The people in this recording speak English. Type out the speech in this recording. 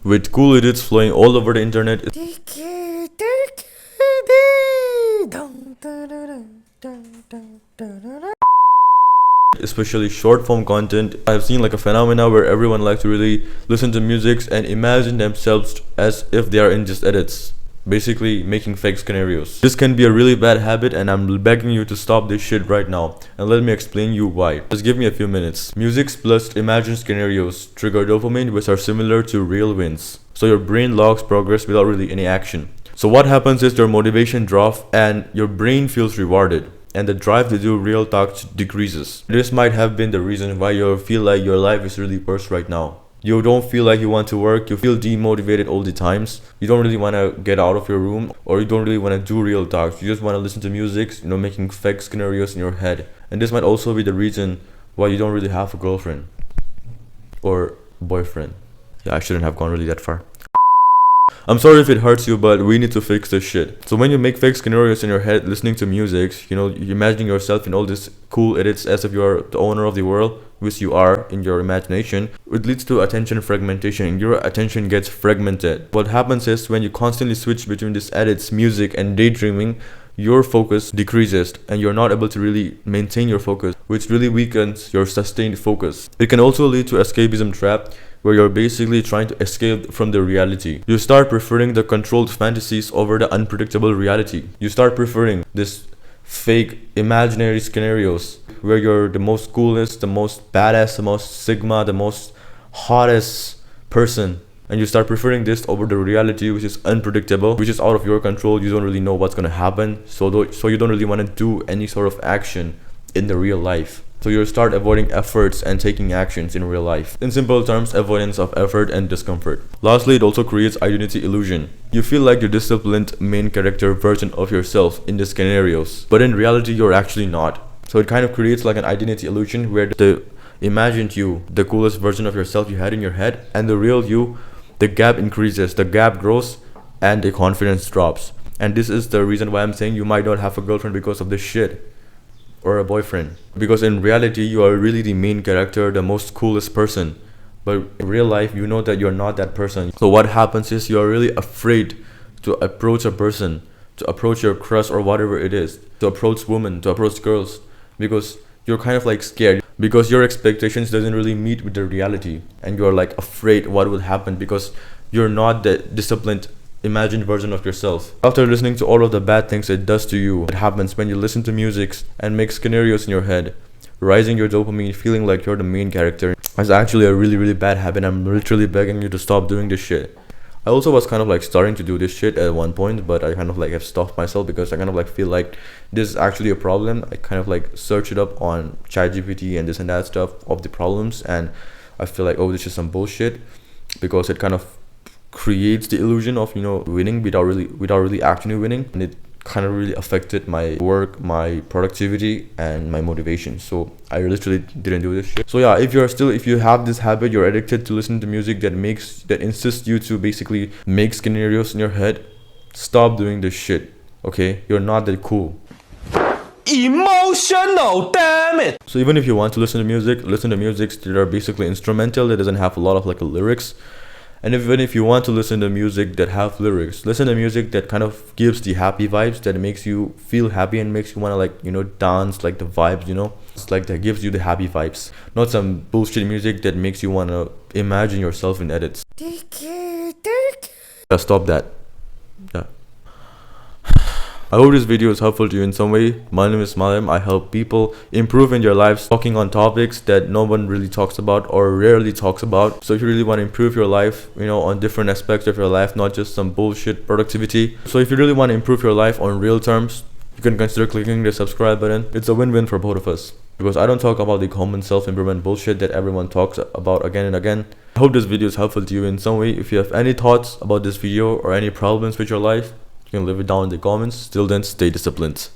with cool edits flowing all over the internet. Especially short form content. I've seen like a phenomena where everyone likes to really listen to music and imagine themselves as if they are in just edits, basically making fake scenarios. This can be a really bad habit, and I'm begging you to stop this shit right now, and let me explain you why. Just give me a few minutes. Music plus imagined scenarios trigger dopamine, which are similar to real wins, so your brain logs progress without really any action. So what happens is your motivation drops and your brain feels rewarded, and the drive to do real tasks decreases. This might have been the reason why you feel like your life is really worse right now. You don't feel like you want to work, you feel demotivated all the times, you don't really want to get out of your room, or you don't really want to do real tasks. You just want to listen to music, making fake scenarios in your head. And this might also be the reason why you don't really have a girlfriend or boyfriend. Yeah, I shouldn't have gone really that far. I'm sorry if it hurts you, but we need to fix this shit. So when you make fake scenarios in your head listening to music, you're imagining yourself in all these cool edits as if you're the owner of the world, which you are in your imagination. It leads to attention fragmentation. Your attention gets fragmented. What happens is when you constantly switch between these edits, music and daydreaming, your focus decreases and you're not able to really maintain your focus, which really weakens your sustained focus. It can also lead to escapism trap, where you're basically trying to escape from the reality. You start preferring the controlled fantasies over the unpredictable reality. You start preferring this fake imaginary scenarios where you're the most coolest, the most badass, the most sigma, the most hottest person. And you start preferring this over the reality, which is unpredictable, which is out of your control. You don't really know what's gonna happen. So you don't really want to do any sort of action in the real life. So you start avoiding efforts and taking actions in real life. In simple terms, avoidance of effort and discomfort. Lastly, it also creates identity illusion. You feel like the disciplined main character version of yourself in the scenarios, but in reality you're actually not. So it kind of creates like an identity illusion where the imagined you, the coolest version of yourself you had in your head, and the real you, the gap increases, the gap grows, and the confidence drops. And this is the reason why I'm saying you might not have a girlfriend because of this shit, or a boyfriend, because in reality you are really the main character, the most coolest person, but in real life you know that you're not that person. So what happens is you're really afraid to approach a person, to approach your crush or whatever it is, to approach women, to approach girls, because you're kind of like scared, because your expectations doesn't really meet with the reality, and you're like afraid what will happen because you're not the disciplined imagined version of yourself. After listening to all of the bad things it does to you, it happens when you listen to music and make scenarios in your head, rising your dopamine, feeling like you're the main character. It's actually a really bad habit. I'm literally begging you to stop doing this shit. I also was kind of like starting to do this shit at one point, but I kind of like have stopped myself because I kind of like feel like this is actually a problem. I kind of like search it up on ChatGPT and this and that stuff of the problems, and I feel like, oh, this is some bullshit, because it kind of creates the illusion of winning without really actually winning, and it kind of really affected my work, my productivity, and my motivation. So I literally didn't do this shit. So yeah, if you have this habit, you're addicted to listening to music that insists you to basically make scenarios in your head, stop doing this shit. Okay, you're not that cool. Emotional, damn it. So even if you want to listen to music that are basically instrumental, that doesn't have a lot of like lyrics. And even if you want to listen to music that have lyrics, listen to music that kind of gives the happy vibes, that makes you feel happy and makes you want to like, dance, like the vibes, It's like that gives you the happy vibes. Not some bullshit music that makes you want to imagine yourself in edits. Yeah, stop that. Yeah. I hope this video is helpful to you in some way. My name is Malim. I help people improve in their lives, talking on topics that no one really talks about or rarely talks about. So if you really want to improve your life, on different aspects of your life, not just some bullshit productivity. So if you really want to improve your life on real terms, you can consider clicking the subscribe button. It's a win-win for both of us, because I don't talk about the common self-improvement bullshit that everyone talks about again and again. I hope this video is helpful to you in some way. If you have any thoughts about this video or any problems with your life, you can leave it down in the comments. Till then, stay disciplined.